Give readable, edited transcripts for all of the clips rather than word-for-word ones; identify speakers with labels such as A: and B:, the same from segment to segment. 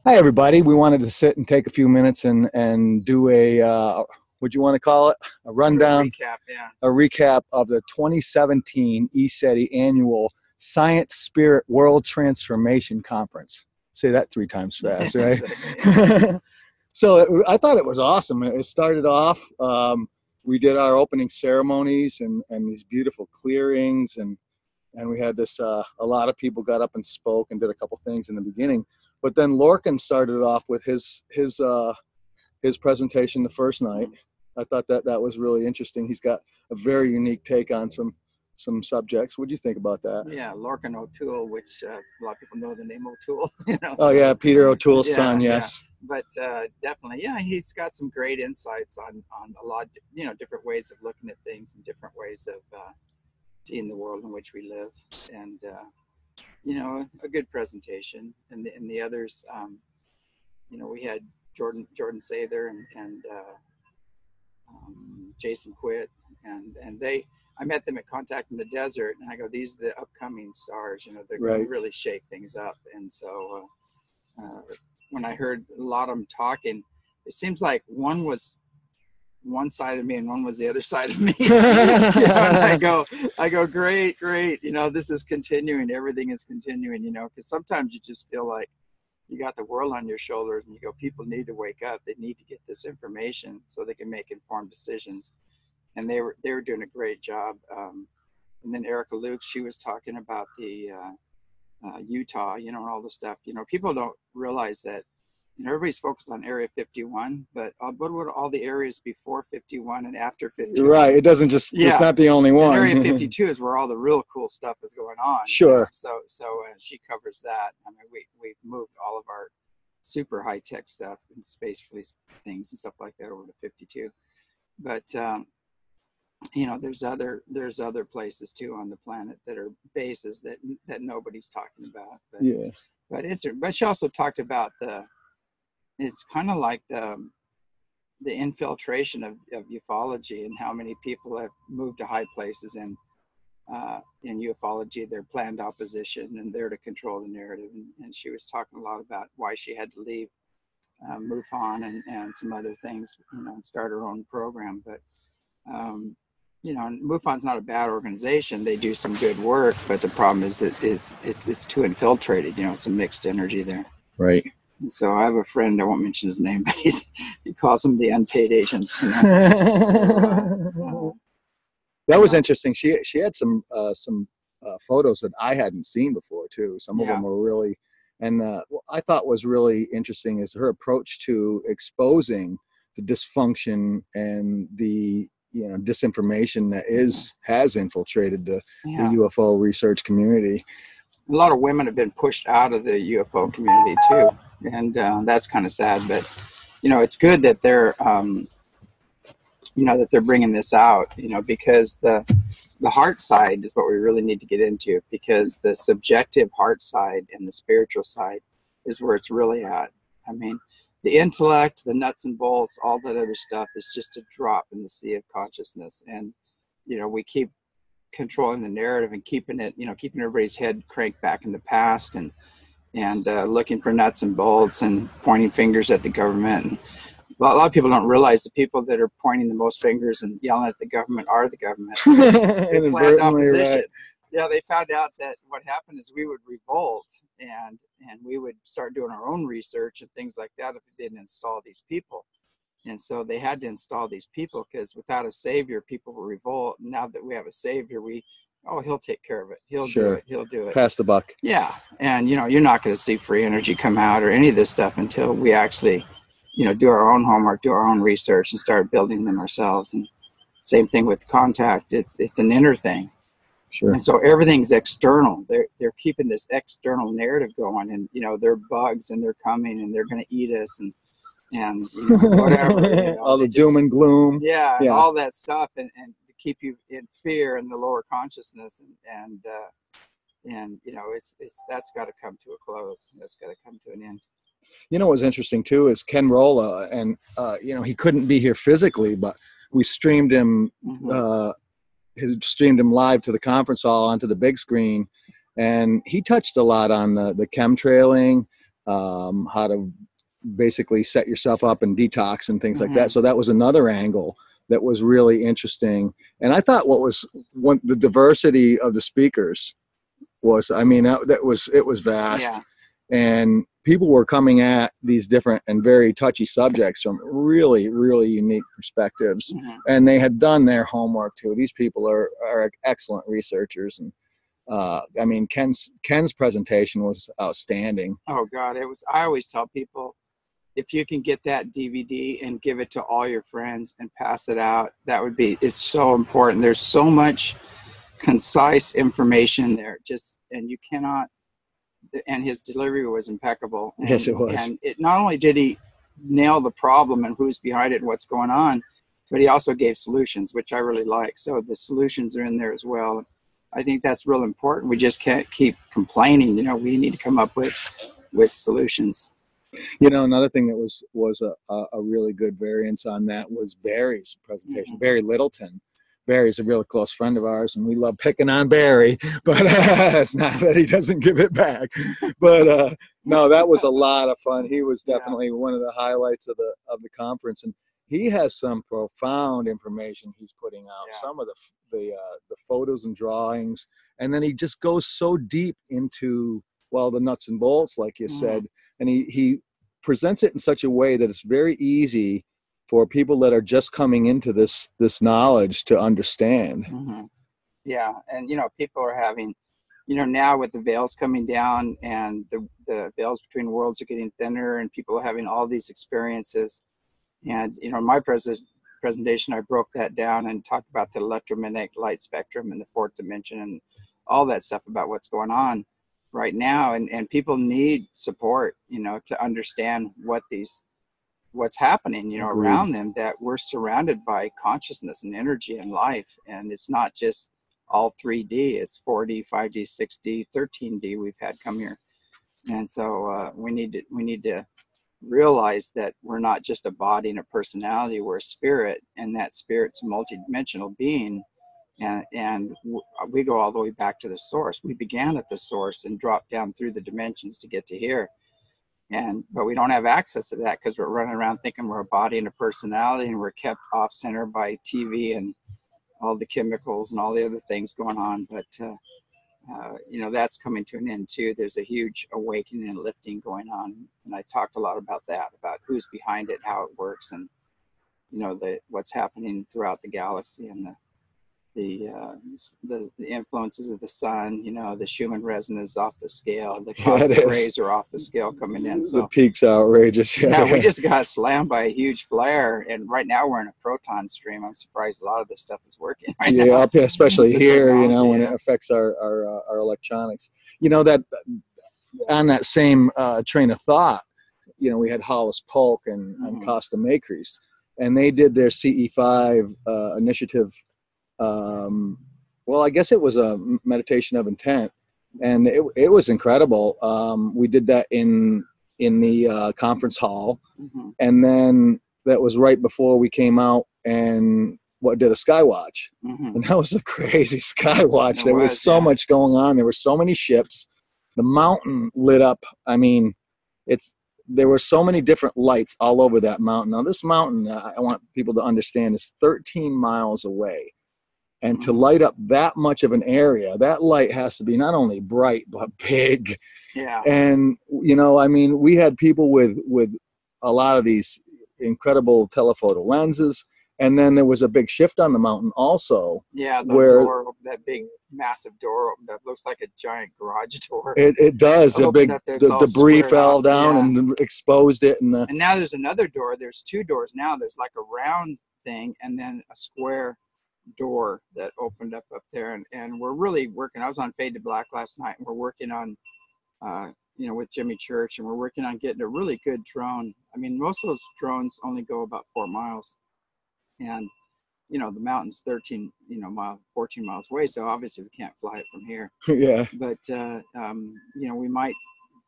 A: Hi, everybody. We wanted to sit and take a few minutes and do what you want to call it? A rundown, a recap of the 2017 ECETI Annual Science Spirit World Transformation Conference. Say that 3 times fast, right? So I thought it was awesome. It started off, we did our opening ceremonies and these beautiful clearings, and we had this, a lot of people got up and spoke and did a couple things in the beginning. But then Lorcan started off with his presentation the first night. I thought that was really interesting. He's got a very unique take on some subjects. What do you think about that?
B: Yeah, Lorcan O'Toole, which a lot of people know the name O'Toole.
A: Oh, so, yeah, Peter O'Toole's son, yes.
B: Yeah. But definitely, yeah, he's got some great insights on a lot, different ways of looking at things and different ways of seeing the world in which we live. And a good presentation. And the others, we had Jordan Sather and Jason Quitt, and I met them at Contact in the Desert, and I go, these are the upcoming stars, they're going to really shake things up. And so when I heard a lot of them talking, it seems like one was one side of me and one was the other side of me. And I go, great. This is continuing. Everything is continuing, because sometimes you just feel like you got the world on your shoulders and you go, people need to wake up. They need to get this information so they can make informed decisions. And they were doing a great job. And then Erica Luke, she was talking about the Utah, and all the stuff. People don't realize that everybody's focused on Area 51, but what would all the areas before 51 and after 51?
A: Right. It doesn't just, it's not the only one.
B: And Area 52 is where all the real cool stuff is going on.
A: Sure.
B: So she covers that. I mean, we've moved all of our super high tech stuff and space fleet things and stuff like that over to 52. But, there's other places too on the planet that are bases that nobody's talking about. But,
A: yeah.
B: But she also talked about it's kind of like the infiltration of ufology and how many people have moved to high places in ufology. They're planned opposition and they're to control the narrative. And she was talking a lot about why she had to leave MUFON and some other things, and start her own program. But, MUFON's not a bad organization. They do some good work, but the problem is that it's too infiltrated. It's a mixed energy there.
A: Right.
B: And so I have a friend, I won't mention his name, but he calls them the unpaid agents.
A: That was interesting. She had some photos that I hadn't seen before too. Some of them were really, and what I thought was really interesting is her approach to exposing the dysfunction and the disinformation that has infiltrated the UFO research community.
B: A lot of women have been pushed out of the UFO community too. And that's kind of sad, but it's good that they're that they're bringing this out, because the heart side is what we really need to get into, because the subjective heart side and the spiritual side is where it's really at. I mean, the intellect, the nuts and bolts, all that other stuff is just a drop in the sea of consciousness. And we keep controlling the narrative and keeping everybody's head cranked back in the past and looking for nuts and bolts and pointing fingers at the government. And a lot of people don't realize the people that are pointing the most fingers and yelling at the government are the government. They planned opposition. Right. Yeah, they found out that what happened is we would revolt and we would start doing our own research and things like that if we didn't install these people. And so they had to install these people, because without a savior, people will revolt. And now that we have a savior, he'll take care of it. He'll do it.
A: Pass the buck.
B: Yeah. And, you're not going to see free energy come out or any of this stuff until we actually, do our own homework, do our own research and start building them ourselves. And same thing with Contact. It's an inner thing.
A: Sure.
B: And so everything's external. They're keeping this external narrative going, and, they're bugs and they're coming and they're going to eat us and whatever.
A: All the doom and gloom.
B: Yeah. And all that stuff. And to keep you in fear in the lower consciousness. And it's that's got to come to a close. That's got to come to an end.
A: What's interesting too is Ken Rolla, and he couldn't be here physically, but we streamed him. Streamed him live to the conference hall onto the big screen, and he touched a lot on the chemtrailing, how to basically set yourself up and detox and things like that. So that was another angle that was really interesting. And I thought the diversity of the speakers was, I mean, it was vast.
B: Yeah.
A: And people were coming at these different and very touchy subjects from really, really unique perspectives. And they had done their homework too. These people are excellent researchers. And I mean, Ken's presentation was outstanding.
B: Oh God, I always tell people, if you can get that DVD and give it to all your friends and pass it out, it's so important. There's so much concise information there, and you cannot, and his delivery was impeccable. And,
A: yes, it was.
B: And it not only did he nail the problem and who's behind it and what's going on, but he also gave solutions, which I really like. So the solutions are in there as well. I think that's real important. We just can't keep complaining. You know, we need to come up with solutions.
A: You know, another thing that was a really good variance on that was Barry's presentation. Barry Littleton. Barry's a real close friend of ours, and we love picking on Barry, but it's not that he doesn't give it back. But no, that was a lot of fun. He was definitely one of the highlights of the conference, and he has some profound information he's putting out. Some of the photos and drawings, and then he just goes so deep into, well, the nuts and bolts, like you said, and he presents it in such a way that it's very easy for people that are just coming into this knowledge to understand.
B: Yeah, and you know, people are having, you know, now with the veils coming down and the veils between worlds are getting thinner, and people are having all these experiences. And you know, in my presentation, I broke that down and talked about the electromagnetic light spectrum and the fourth dimension and all that stuff about what's going on right now. And people need support, you know, to understand what's happening, you know, around them, that we're surrounded by consciousness and energy and life. And it's not just all 3D, it's 4D, 5D, 6D, 13D we've had come here. And so we need to realize that we're not just a body and a personality, we're a spirit, and that spirit's a multidimensional being. And we go all the way back to the source. We began at the source and dropped down through the dimensions to get to here. But we don't have access to that because we're running around thinking we're a body and a personality, and we're kept off center by TV and all the chemicals and all the other things going on. But you know, that's coming to an end too. There's a huge awakening and lifting going on, and I talked a lot about that, about who's behind it, how it works, and you know, what's happening throughout the galaxy, and the influences of the sun. You know, the Schumann resonance off the scale, the cosmic rays are off the scale coming in. So
A: the peak's outrageous.
B: Yeah, we just got slammed by a huge flare, and right now we're in a proton stream. I'm surprised a lot of this stuff is working right now.
A: Yeah, especially here, you know, when it affects our electronics. You know, that on that same train of thought, you know, we had Hollis Polk and Costa Macris, and they did their CE5 initiative. Well, I guess it was a meditation of intent, and it was incredible. We did that in the conference hall, and then that was right before we came out and did a sky watch, and that was a crazy sky watch. There was so much going on. There were so many ships. The mountain lit up. I mean, there were so many different lights all over that mountain. Now, this mountain, I want people to understand, is 13 miles away. And to light up that much of an area, that light has to be not only bright, but big.
B: Yeah.
A: And, you know, I mean, we had people with a lot of these incredible telephoto lenses. And then there was a big shift on the mountain also.
B: Yeah, that big, massive door opened up. Looks like a giant garage door.
A: It does. The debris fell down and exposed it. And
B: now there's another door. There's two doors now. There's like a round thing and then a square door that opened up there, and we're really working. I was on Fade to Black last night, and we're working on you know, with Jimmy Church, and we're working on getting a really good drone. I mean, most of those drones only go about 4 miles, and you know, the mountain's 14 miles away, so obviously we can't fly it from here.
A: Yeah.
B: But you know, we might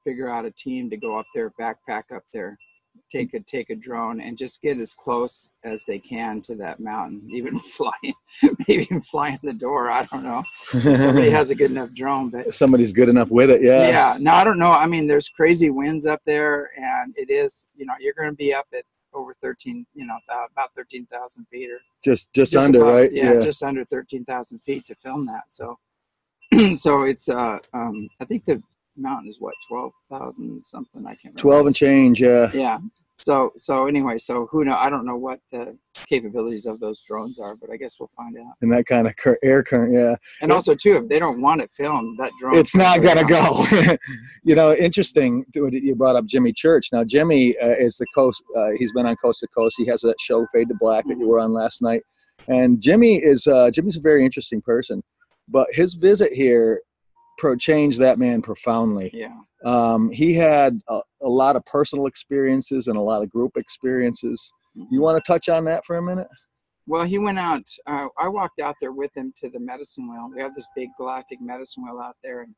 B: figure out a team to go up there, backpack up there, take a drone and just get as close as they can to that mountain, even flying, maybe even flying the door. I don't know if somebody has a good enough drone, but
A: somebody's good enough with it. Yeah.
B: Yeah. No, I don't know. I mean, there's crazy winds up there, and it is, you're going to be up at over 13, about 13,000 feet, or
A: just under,
B: above,
A: right?
B: Yeah, just under 13,000 feet to film that. So, so it's, I think the mountain is what, 12,000 something. I can't remember.
A: 12 and change. Yeah.
B: Yeah. So anyway, so who know? I don't know what the capabilities of those drones are, but I guess we'll find out.
A: And that kind of air current, yeah.
B: And also too, if they don't want it filmed, that drone,
A: it's not gonna go. Interesting. You brought up Jimmy Church. Now Jimmy is the coast. He's been on Coast to Coast. He has that show Fade to Black that you were on last night. And Jimmy's a very interesting person. But his visit here changed that man profoundly.
B: Yeah.
A: He had a lot of personal experiences and a lot of group experiences. You want to touch on that for a minute?
B: Well, he went out. I walked out there with him to the medicine wheel. We have this big galactic medicine wheel out there, and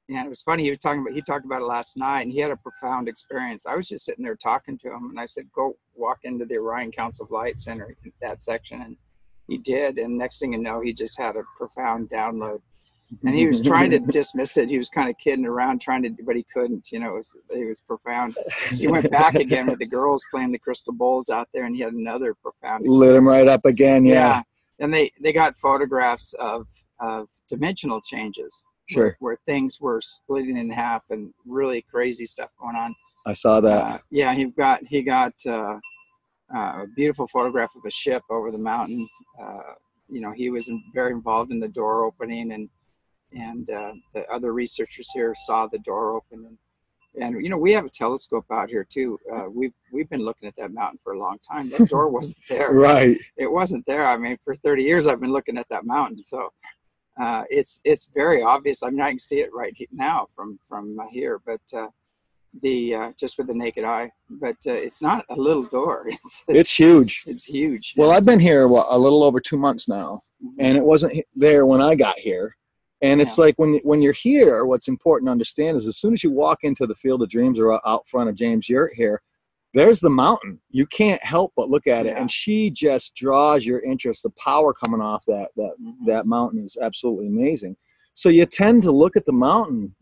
B: it was funny. He talked about it last night, and he had a profound experience. I was just sitting there talking to him, and I said, "Go walk into the Orion Council of Light Center, that section," and he did. And next thing you know, he just had a profound download. And he was trying to dismiss it. He was kind of kidding around, but he couldn't. It was profound. He went back again with the girls playing the crystal bowls out there, and he had another profound experience.
A: Lit him right up again, yeah.
B: And they got photographs of dimensional changes.
A: Sure.
B: Where things were splitting in half and really crazy stuff going on.
A: I saw that.
B: Yeah, he got a beautiful photograph of a ship over the mountain. He was very involved in the door opening, and the other researchers here saw the door open, and we have a telescope out here too. We've been looking at that mountain for a long time. That door wasn't there.
A: Right.
B: It wasn't there. I mean, for 30 years I've been looking at that mountain. So it's very obvious. I mean, I can see it right now from here, but just with the naked eye. But it's not a little door.
A: It's huge.
B: It's huge.
A: Well, I've been here a little over 2 months now, and it wasn't there when I got here. And it's like when you're here, what's important to understand is as soon as you walk into the Field of Dreams or out front of James Yurt here, there's the mountain. You can't help but look at it. And she just draws your interest. The power coming off that mountain is absolutely amazing. So you tend to look at the mountain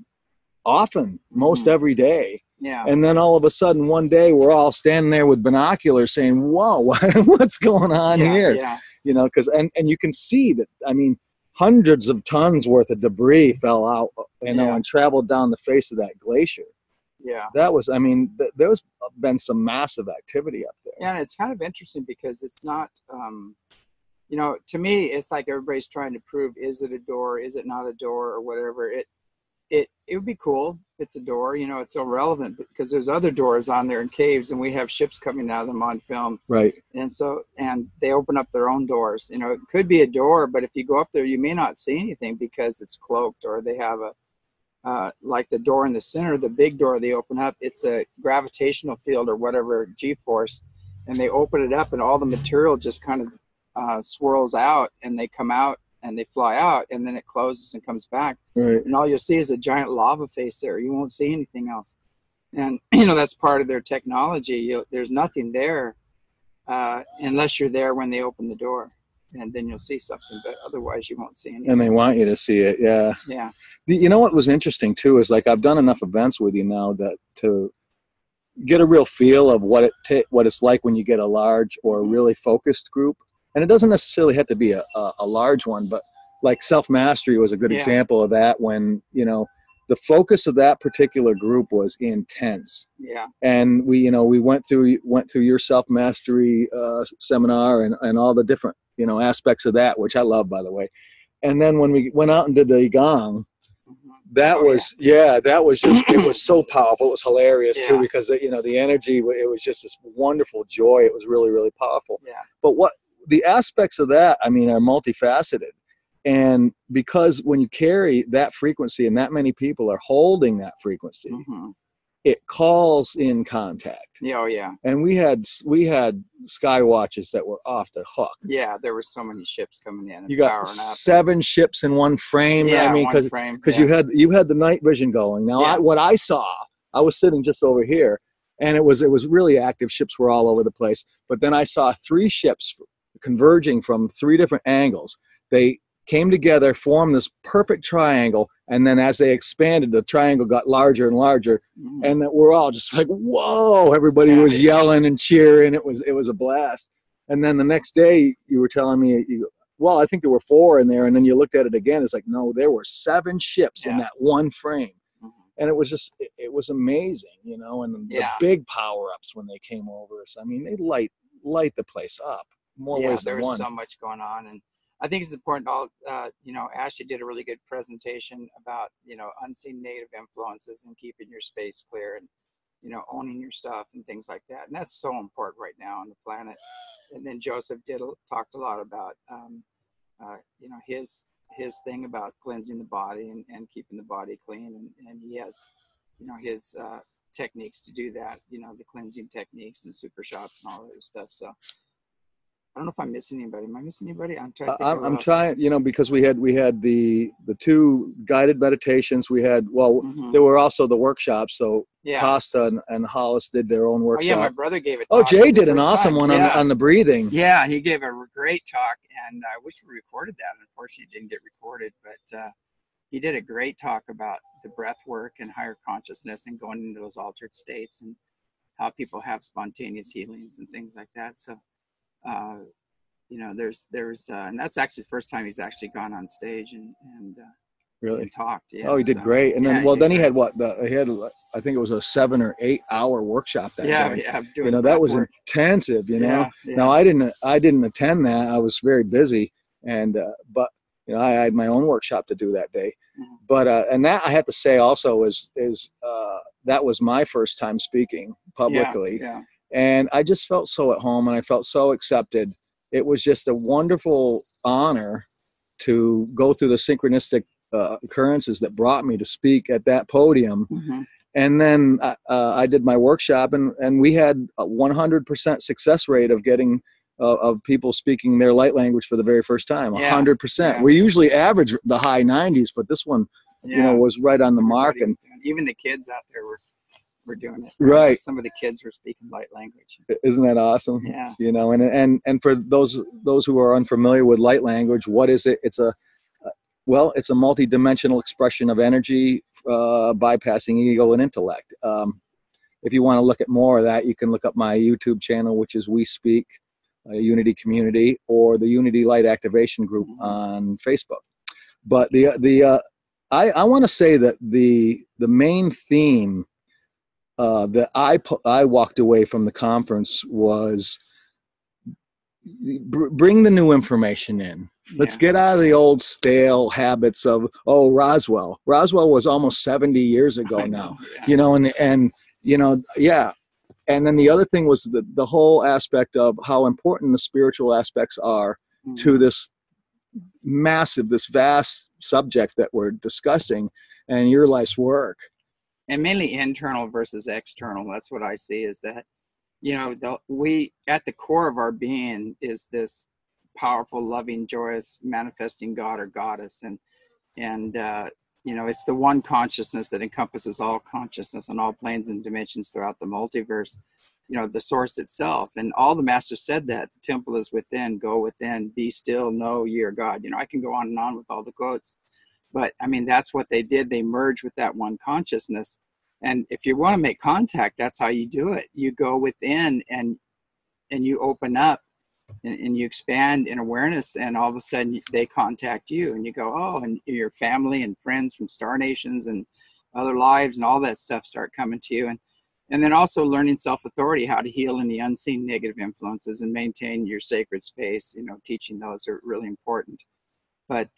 A: often, most every day.
B: Yeah.
A: And then all of a sudden one day we're all standing there with binoculars saying, whoa, what's going on here?
B: Yeah.
A: Because and you can see that, I mean, hundreds of tons worth of debris fell out, and traveled down the face of that glacier.
B: Yeah.
A: That was, there's been some massive activity up there.
B: Yeah, and it's kind of interesting because it's not, to me, it's like everybody's trying to prove, is it a door? Is it not a door, or whatever? It would be cool if it's a door. It's irrelevant because there's other doors on there in caves, and we have ships coming out of them on film.
A: Right.
B: And they open up their own doors. It could be a door, but if you go up there, you may not see anything because it's cloaked, or they have like the door in the center, the big door they open up, it's a gravitational field or whatever, G-force, and they open it up and all the material just kind of swirls out, and they come out and they fly out, and then it closes and comes back.
A: Right.
B: And all you'll see is a giant lava face there. You won't see anything else. And, that's part of their technology. There's nothing there unless you're there when they open the door. And then you'll see something, but otherwise you won't see anything.
A: And they want you to see it, yeah.
B: Yeah.
A: What was interesting, too, is like I've done enough events with you now that to get a real feel of what it's like when you get a large or really focused group. And it doesn't necessarily have to be a large one, but like Self-Mastery was a good example of that when, the focus of that particular group was intense.
B: Yeah.
A: And we went through your Self-Mastery seminar and all the different, aspects of that, which I love, by the way. And then when we went out and did the Gong, that was just, it was so powerful. It was hilarious too, because the energy, it was just this wonderful joy. It was really, really powerful.
B: Yeah.
A: But the aspects of that, are multifaceted. And because when you carry that frequency and that many people are holding that frequency, it calls in contact.
B: Yeah, oh yeah.
A: And we had sky watches that were off the hook.
B: Yeah, there were so many ships coming in.
A: You got 7 ships in one frame.
B: Yeah,
A: because you had the night vision going. Now, what I saw, I was sitting just over here, And it was really active. Ships were all over the place. But then I saw 3 ships converging from 3 different angles. They came together, formed this perfect triangle, and then as they expanded, the triangle got larger and larger, and that we're all just like, whoa! Everybody was yelling and cheering. It was a blast. And then the next day, you were telling me, well, I think there were 4 in there, and then you looked at it again. It's like, no, there were 7 ships in that one frame, and it was just, it was amazing, you know. And the big power ups when they came over. So I mean, they light the place up more ways than one.
B: There was so much going on, and I think it's important. You know, Ashley did a really good presentation about, you know, unseen negative influences and keeping your space clear, and, you know, owning your stuff and things like that. And that's so important right now on the planet. And then Joseph talked a lot about, you know, his thing about cleansing the body and keeping the body clean. And he has, you know, his techniques to do that, you know, the cleansing techniques and super shots and all that other stuff. So I don't know if I'm missing anybody. Am I missing anybody? I'm trying to think
A: I'm trying, you know, because we had the 2 guided meditations. We had, there were also the workshops. So Costa and Hollis did their own workshop.
B: Oh yeah, my brother gave it.
A: Oh, Jay did an awesome one on the breathing.
B: Yeah, he gave a great talk, and I wish we recorded that. Unfortunately, it didn't get recorded, but he did a great talk about the breath work and higher consciousness and going into those altered states and how people have spontaneous healings and things like that. So. You know, there's and that's actually the first time he's actually gone on stage and
A: really
B: and talked. Yeah.
A: Oh, he did great. And then, then he had he had, I think it was a 7 or 8 hour workshop that day. Yeah. You know, that was intensive, you know. Now I didn't attend that. I was very busy, and but you know, I had my own workshop to do that day. But and that I have to say also is that was my first time speaking publicly. And I just felt so at home, and I felt so accepted. It was just a wonderful honor to go through the synchronistic occurrences that brought me to speak at that podium. And then I did my workshop, and we had a 100% success rate of getting of people speaking their light language for the very first time. 100%. We usually average the high 90s, but this one, you know, was right on the mark. And
B: even the kids out there were doing it.
A: Right.
B: Some of the kids were speaking light language.
A: Isn't that awesome?
B: Yeah.
A: You know, and for those who are unfamiliar with light language, what is it? It's a multi-dimensional expression of energy, bypassing ego and intellect. If you want to look at more of that, you can look up my YouTube channel, which is We Speak, Unity Community, or the Unity Light Activation Group on Facebook. But I want to say that the main theme that I walked away from the conference was bring the new information in. Let's get out of the old stale habits of, Roswell. Roswell was almost 70 years ago now, you know, and you know, And then the other thing was the whole aspect of how important the spiritual aspects are to this vast subject that we're discussing and your life's work.
B: And mainly internal versus external. That's what I see, is that, you know, we at the core of our being is this powerful, loving, joyous, manifesting God or goddess. And you know, it's the one consciousness that encompasses all consciousness on all planes and dimensions throughout the multiverse, you know, the source itself. And all the masters said that the temple is within, go within, be still, know ye are God. You know, I can go on and on with all the quotes, but I mean, that's what they did. They merged with that one consciousness. And if you want to make contact, that's how you do it. You go within and you open up and you expand in awareness, and all of a sudden they contact you and you go, oh, and your family and friends from star nations and other lives and all that stuff start coming to you. And then also learning self-authority, how to heal in the unseen negative influences and maintain your sacred space. You know, teaching those are really important. But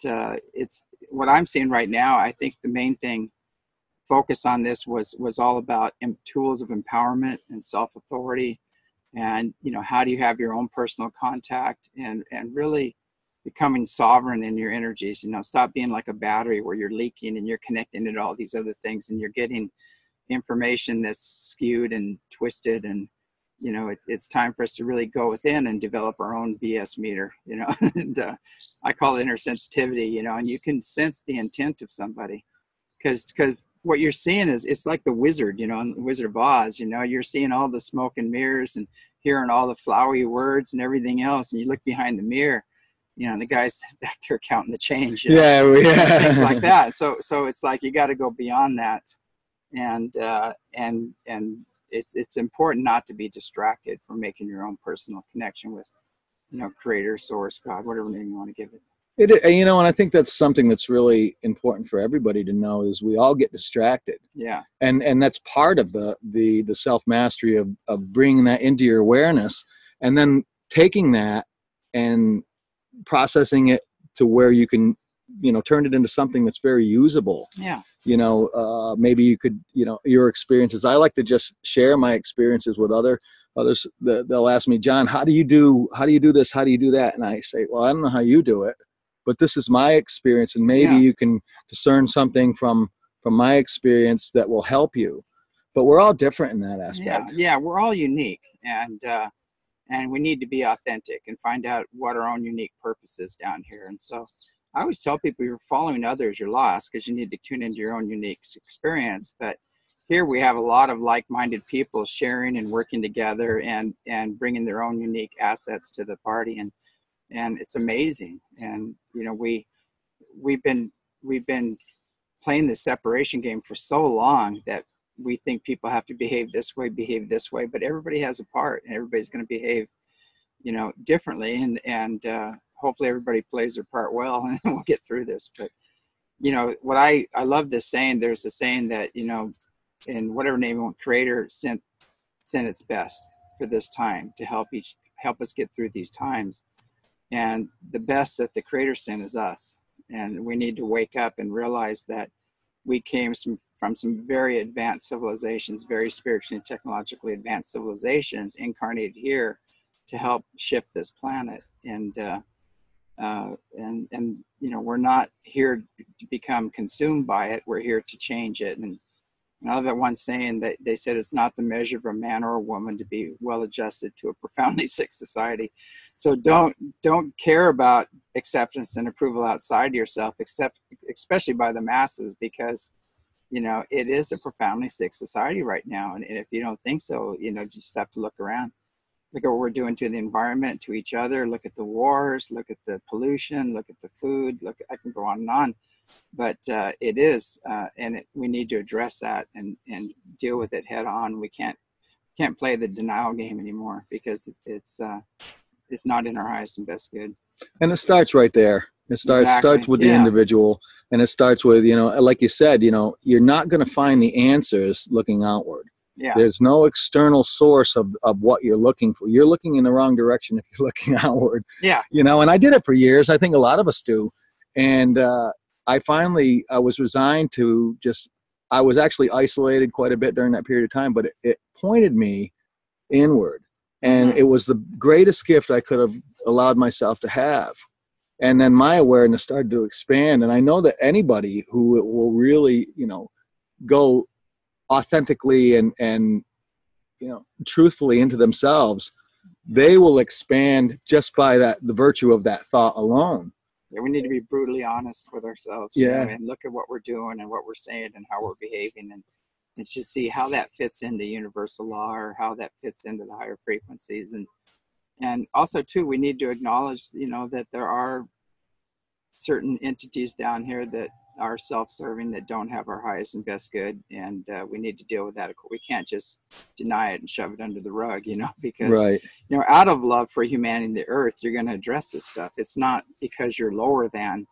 B: it's what I'm seeing right now. I think the main thing focus on this was all about tools of empowerment and self-authority. And, you know, how do you have your own personal contact and really becoming sovereign in your energies? You know, stop being like a battery where you're leaking and you're connecting to all these other things and you're getting information that's skewed and twisted. And, you know, it's time for us to really go within and develop our own BS meter, you know. And I call it inner sensitivity, you know, and you can sense the intent of somebody because what you're seeing is, it's like the wizard, you know, in Wizard of Oz, you know, you're seeing all the smoke and mirrors and hearing all the flowery words and everything else. And you look behind the mirror, you know, the guys back there counting the change, you know,
A: yeah.
B: things like that. So it's like, you got to go beyond that. And it's important not to be distracted from making your own personal connection with, you know, creator, source, God, whatever name you want to give it.
A: You know, and I think that's something that's really important for everybody to know, is we all get distracted.
B: Yeah.
A: And that's part of the self-mastery of bringing that into your awareness, and then taking that and processing it to where you can, you know, turn it into something that's very usable.
B: Yeah.
A: You know, maybe you could, you know, your experiences. I like to just share my experiences with others. They'll ask me, John, how do you do this? How do you do that? And I say, well, I don't know how you do it, but this is my experience, and maybe you can discern something from my experience that will help you. But we're all different in that aspect.
B: Yeah, we're all unique, and we need to be authentic and find out what our own unique purpose is down here. And so I always tell people, you're following others, you're lost, because you need to tune into your own unique experience. But here we have a lot of like-minded people sharing and working together and bringing their own unique assets to the party. And it's amazing. And, you know, we've been playing the separation game for so long that we think people have to behave this way, but everybody has a part, and everybody's going to behave, you know, differently. And hopefully everybody plays their part well, and we'll get through this. But, you know, what I love this saying, there's a saying that, you know, in whatever name you want, Creator sent its best for this time to help us get through these times. And the best that the Creator sent is us. And we need to wake up and realize that we came from some very advanced civilizations, very spiritually and technologically advanced civilizations, incarnated here to help shift this planet. And you know, we're not here to become consumed by it. We're here to change it. And I love that one saying that they said, it's not the measure of a man or a woman to be well adjusted to a profoundly sick society. So don't care about acceptance and approval outside yourself, especially by the masses, because, you know, it is a profoundly sick society right now. And if you don't think so, you know, you just have to look around. Look at what we're doing to the environment, to each other. Look at the wars, look at the pollution, look at the food, I can go on and on. But it is, we need to address that and deal with it head on. We can't play the denial game anymore, because it's not in our highest and best good.
A: And it starts right there. It starts with the individual, and it starts with, you know, like you said, you know, you're not going to find the answers looking outward.
B: Yeah.
A: There's no external source of what you're looking for. You're looking in the wrong direction if you're looking outward.
B: Yeah.
A: You know, and I did it for years. I think a lot of us do. And I was resigned to I was actually isolated quite a bit during that period of time, but it pointed me inward. And it was the greatest gift I could have allowed myself to have. And then my awareness started to expand. And I know that anybody who will really, you know, go authentically and you know, truthfully into themselves, they will expand just by the virtue of that thought alone.
B: Yeah, we need to be brutally honest with ourselves.
A: Yeah.
B: You know, and look at what we're doing and what we're saying and how we're behaving, and just see how that fits into universal law, or how that fits into the higher frequencies. And also too, we need to acknowledge, you know, that there are certain entities down here that are self-serving, that don't have our highest and best good, and we need to deal with that. We can't just deny it and shove it under the rug, you know, because you know, out of love for humanity and the earth, you're going to address this stuff. It's not because you're lower than.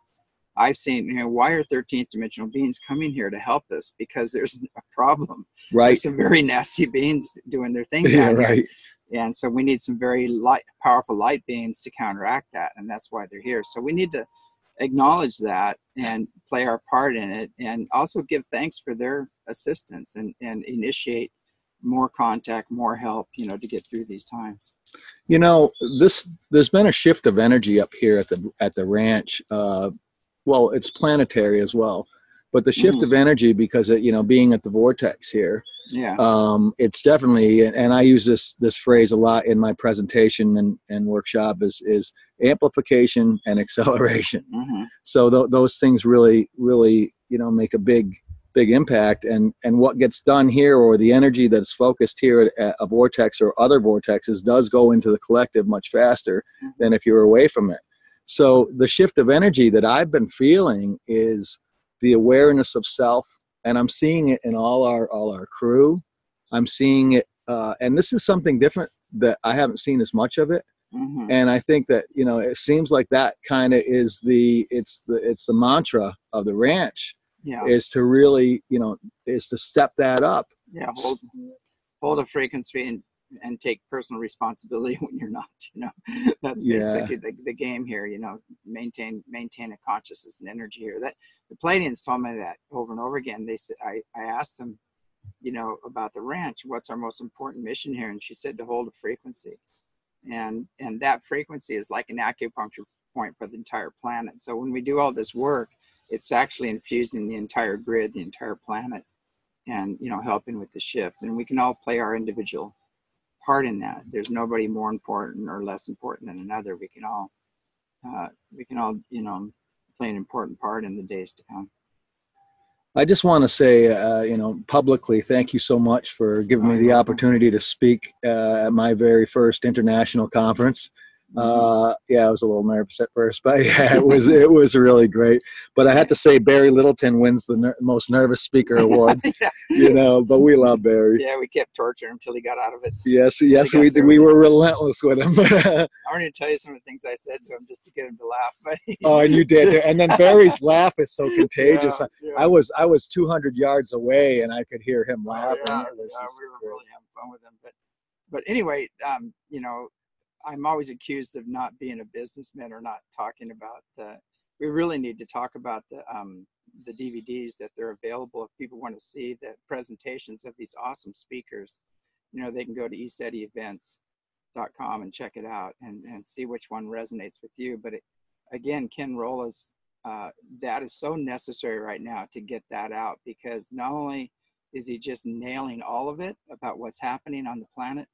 B: I've seen, you know, why are 13th dimensional beings coming here to help us? Because there's a problem.
A: Right.
B: There's some very nasty beings doing their thing down here. And so we need some very powerful light beings to counteract that, and that's why they're here. So we need to acknowledge that and play our part in it, and also give thanks for their assistance, and initiate more contact, more help, you know, to get through these times.
A: You know, there's been a shift of energy up here at the ranch. Well, it's planetary as well, but the shift of energy, because you know, being at the vortex here, it's definitely, and I use this phrase a lot in my presentation and workshop, is amplification and acceleration. So those things really, you know, make a big big impact. And what gets done here, or the energy that's focused here at a vortex or other vortexes, does go into the collective much faster than if you were away from it. So the shift of energy that I've been feeling is the awareness of self, and I'm seeing it in all our crew. I'm seeing it, and this is something different that I haven't seen as much of it. And I think that, you know, it seems like that kind of is it's the mantra of the ranch, is to really, you know, is to step that up. Yeah,
B: hold a frequency and take personal responsibility when you're not, you know. That's basically the game here, you know. Maintain a consciousness and energy here. That the Pleiadians told me that over and over again. They said, I asked them, you know, about the ranch, what's our most important mission here, and she said to hold a frequency, and that frequency is like an acupuncture point for the entire planet. So when we do all this work, it's actually infusing the entire grid, the entire planet, and, you know, helping with the shift. And we can all play our individual part in that. There's nobody more important or less important than another. We can all, you know, play an important part in the days to come.
A: I just want to say, you know, publicly, thank you so much for giving me the opportunity to speak at my very first international conference. Yeah, I was a little nervous at first, but yeah, it was really great. But I had to say, Barry Littleton wins the most nervous speaker award. You know, but we love Barry.
B: Yeah, we kept torturing him until he got out of it.
A: Yes, we did. We were relentless with him.
B: I wanted to tell you some of the things I said to him just to get him to laugh. But
A: oh, and you did. And then Barry's laugh is so contagious. I was 200 yards away, and I could hear him laughing.
B: We were really having fun with him. But anyway, you know, I'm always accused of not being a businessman or not talking about we really need to talk about the DVDs that they're available. If people want to see the presentations of these awesome speakers, you know, they can go to ECETIevents.com and check it out and see which one resonates with you. But again, Ken Rolla's, that is so necessary right now to get that out, because not only is he just nailing all of it about what's happening on the planet,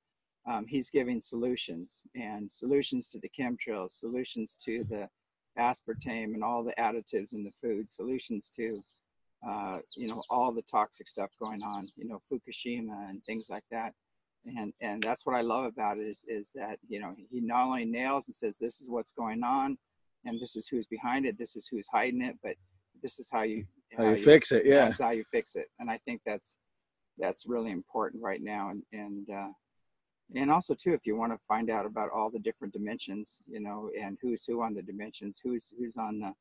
B: he's giving solutions to the chemtrails, solutions to the aspartame and all the additives in the food, solutions to, you know, all the toxic stuff going on, you know, Fukushima and things like that. And that's what I love about it is that, you know, he not only nails and says, this is what's going on, and this is who's behind it, this is who's hiding it, but this is how you
A: fix it. Yeah,
B: that's how you fix it. And I think that's really important right now. And also too, if you want to find out about all the different dimensions, you know, and who's who on the dimensions, who's on the,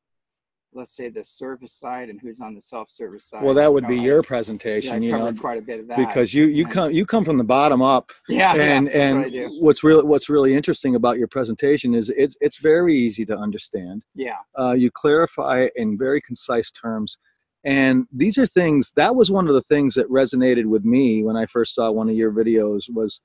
B: let's say, the service side, and who's on the self-service side.
A: Well, that would be your presentation.
B: Yeah, I covered quite a bit of that,
A: because you come from the bottom up.
B: Yeah,
A: and
B: that's what I do.
A: What's really interesting about your presentation is it's very easy to understand.
B: Yeah.
A: You clarify in very concise terms. And these are things, that was one of the things that resonated with me when I first saw one of your videos. Was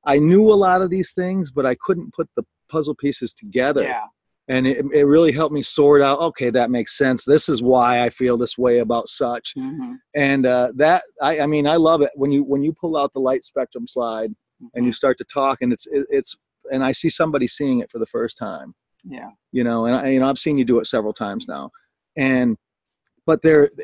A: I knew a lot of these things, but I couldn't put the puzzle pieces together.
B: Yeah.
A: And it really helped me sort out, okay, that makes sense. This is why I feel this way about such. And I mean, I love it when you pull out the light spectrum slide and you start to talk, and and I see somebody seeing it for the first time.
B: Yeah.
A: You know, and I've seen you do it several times now. But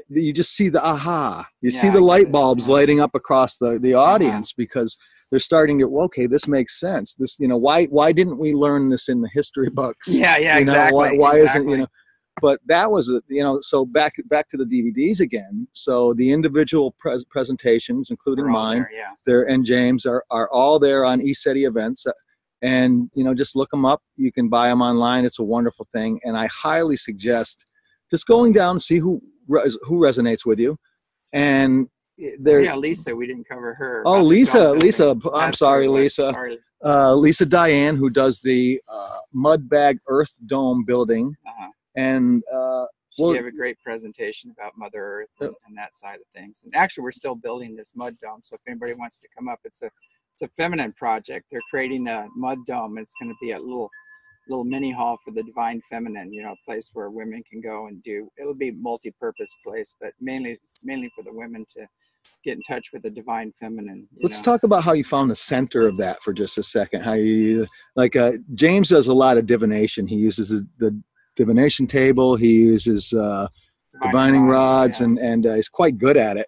A: you just see the aha. You see the light bulbs lighting up across the audience, because they're starting to, well, okay, this makes sense. This, you know, why didn't we learn this in the history books?
B: Yeah,
A: you know,
B: exactly.
A: Why isn't, you know? But that was, you know, so back to the DVDs again. So the individual presentations, including mine, and James are all there on ECETI events. And, you know, just look them up. You can buy them online. It's a wonderful thing. And I highly suggest just going down and see who resonates with you. And
B: Lisa, we didn't cover her.
A: Oh, Lisa, I'm sorry, Lisa. Lisa Diane, who does the mud bag earth dome building. And
B: she gave a great presentation about Mother Earth and that side of things. And actually, we're still building this mud dome. So if anybody wants to come up, it's a feminine project. They're creating a mud dome, and it's going to be a little mini hall for the divine feminine, you know, a place where women can go and it'll be a multi-purpose place, but it's mainly for the women to get in touch with the divine feminine.
A: Let's talk about how you found the center of that for just a second. How you, like, James does a lot of divination. He uses the divination table. He uses divining rods,
B: yeah.
A: and he's quite good at it.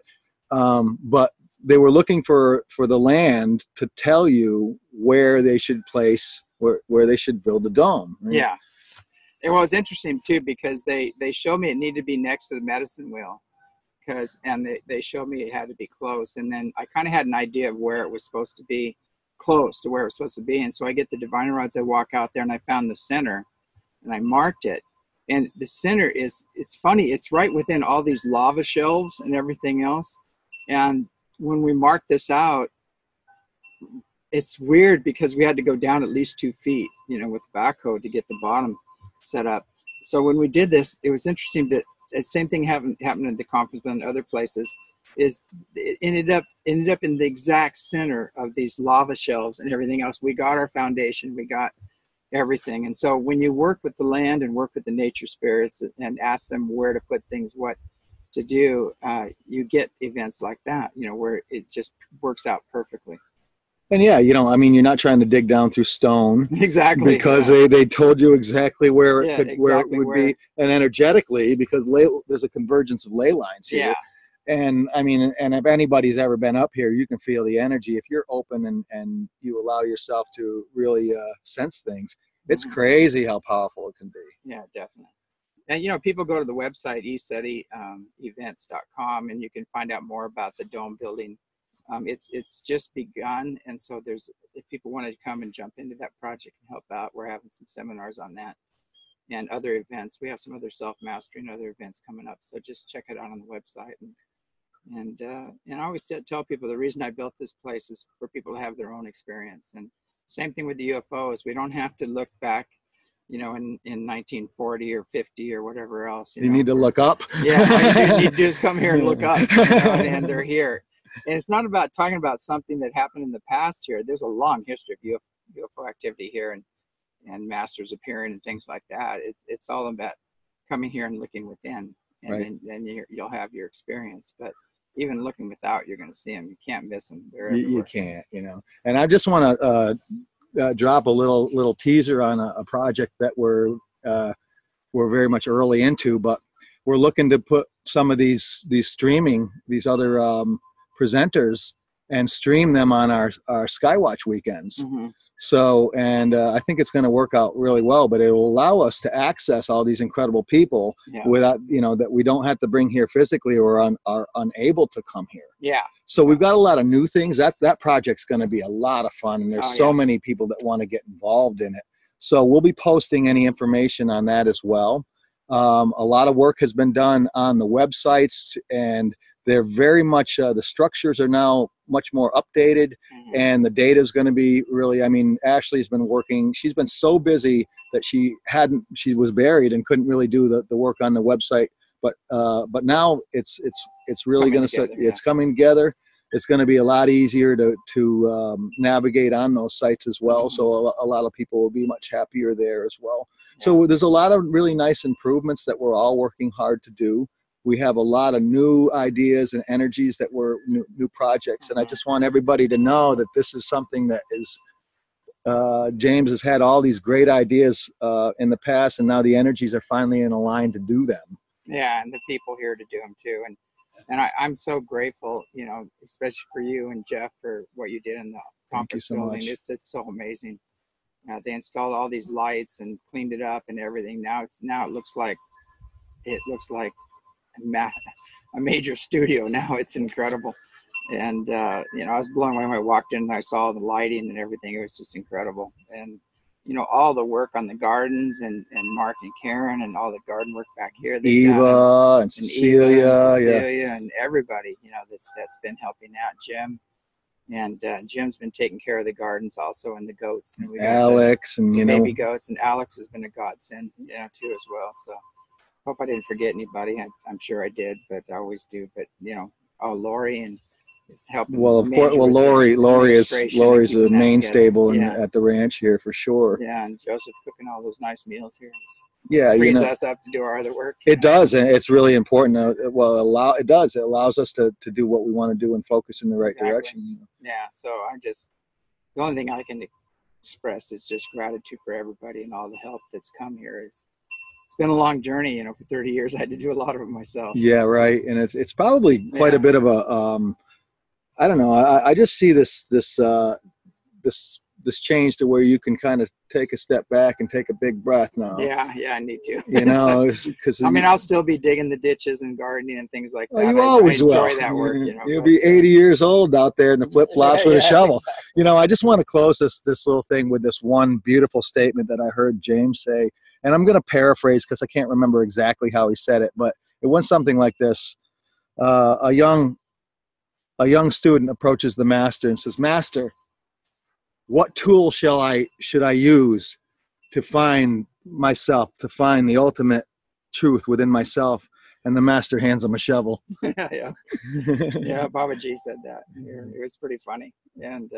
A: But they were looking for the land to tell you where they should place, where they should build the dome. Right?
B: Yeah. It was interesting too, because they showed me it needed to be next to the medicine wheel, and they showed me it had to be close. And then I kind of had an idea of where it was supposed to be, close to where it was supposed to be. And so I get the divining rods, I walk out there and I found the center and I marked it. And the center it's funny, it's right within all these lava shelves and everything else. And when we marked this out, it's weird because we had to go down at least 2 feet, with the backhoe to get the bottom set up. So when we did this, it was interesting that the same thing happened at the conference, but in other places, is it ended up in the exact center of these lava shelves and everything else. We got our foundation, we got everything. And so when you work with the land and work with the nature spirits and ask them where to put things, what to do, you get events like that, where it just works out perfectly.
A: And yeah, you're not trying to dig down through stone.
B: Exactly.
A: Because they told you exactly where it would be, and energetically, because there's a convergence of ley lines here.
B: Yeah.
A: And and if anybody's ever been up here, you can feel the energy. If you're open and you allow yourself to really sense things, it's crazy how powerful it can be.
B: Yeah, definitely. And, people go to the website, ECETI events.com, and you can find out more about the dome building. It's just begun, and so if people want to come and jump into that project and help out, we're having some seminars on that and other events. We have some other self-mastery and other events coming up, so just check it out on the website. And I always tell people the reason I built this place is for people to have their own experience. And same thing with the UFOs. We don't have to look back, in 1940 or 50 or whatever else.
A: You need to look up.
B: Yeah, you just come here and look up, and they're here. And it's not about talking about something that happened in the past here. There's a long history of UFO activity here and masters appearing and things like that. It's all about coming here and looking within, and
A: right.
B: then you'll have your experience. But even looking without, you're going to see them. You can't miss them. They're
A: you can't, And I just want to drop a little teaser on a project that we're very much early into, but we're looking to put some of these other presenters and stream them on our Skywatch weekends. So, and I think it's going to work out really well, but it will allow us to access all these incredible people without, that we don't have to bring here physically or are unable to come here.
B: Yeah.
A: So we've got a lot of new things. That project's going to be a lot of fun, and there's so many people that want to get involved in it. So we'll be posting any information on that as well. A lot of work has been done on the websites, and they're very much, the structures are now much more updated, and the data is going to be really, Ashley's been working, she's been so busy that she was buried and couldn't really do the work on the website. But now it's really going to start, it's coming together. It's going to be a lot easier to navigate on those sites as well. So a lot of people will be much happier there as well. Yeah. So there's a lot of really nice improvements that we're all working hard to do. We have a lot of new ideas and energies that were new projects. And I just want everybody to know that this is something that is, James has had all these great ideas in the past, and now the energies are finally in a line to do them.
B: Yeah, and the people here to do them too. And I'm so grateful, especially for you and Jeff for what you did in the conference building. It's so amazing. They installed all these lights and cleaned it up and everything. Now it looks like a major studio now. It's incredible. And I was blown away when I walked in and I saw the lighting and everything. It was just incredible. And all the work on the gardens and Mark and Karen and all the garden work back here.
A: Eva and Cecilia
B: and everybody, that's been helping out. Jim. And Jim's been taking care of the gardens also, and the goats. And we got
A: Alex and
B: baby goats, and Alex has been a godsend, too as well. So hope I didn't forget anybody. I'm sure I did, but I always do. But Lori and is helping.
A: Well, of course. Well, Lori's a mainstay at the ranch here for sure.
B: Yeah, and Joseph cooking all those nice meals here.
A: Yeah,
B: frees us up to do our other work.
A: It does, and it's really important. It allows us to do what we want to do and focus in the right direction.
B: Yeah, so the only thing I can express is just gratitude for everybody and all the help that's come here. it's been a long journey, you know, for 30 years. I had to do a lot of it myself.
A: Yeah, right. And it's probably quite a bit of a, I don't know. I just see this change to where you can kind of take a step back and take a big breath now.
B: Yeah, I need to.
A: You know, because
B: I mean, I'll still be digging the ditches and gardening and things like that.
A: You always
B: I enjoy
A: will.
B: that work. You know,
A: you'll be 80 years old out there in the flip flops with a shovel.
B: Exactly.
A: You know, I just want to close this little thing with this one beautiful statement that I heard James say, and I'm going to paraphrase because I can't remember exactly how he said it, but it went something like this: a young student approaches the master and says, "Master, what tool should I use to find myself, to find the ultimate truth within myself?" And the master hands him a shovel.
B: Yeah, Baba G said that. It was pretty funny, and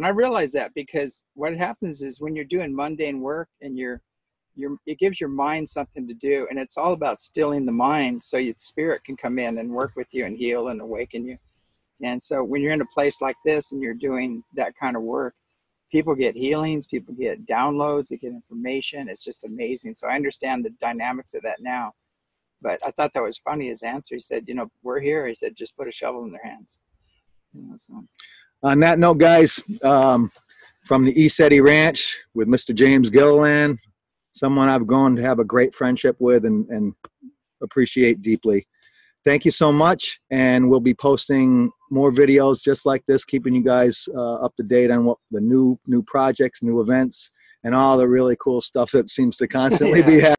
B: I realized that because what happens is when you're doing mundane work and it gives your mind something to do, and it's all about stilling the mind so your spirit can come in and work with you and heal and awaken you. And so when you're in a place like this and you're doing that kind of work, people get healings, people get downloads, they get information. It's just amazing. So I understand the dynamics of that now. But I thought that was funny, his answer. He said, you know, we're here. He said, just put a shovel in their hands. You know, so.
A: On that note, guys, from the ECETI Ranch with Mr. James Gilliland, someone I've grown to have a great friendship with and appreciate deeply. Thank you so much, and we'll be posting more videos just like this, keeping you guys up to date on what the new projects, new events, and all the really cool stuff that seems to constantly be happening.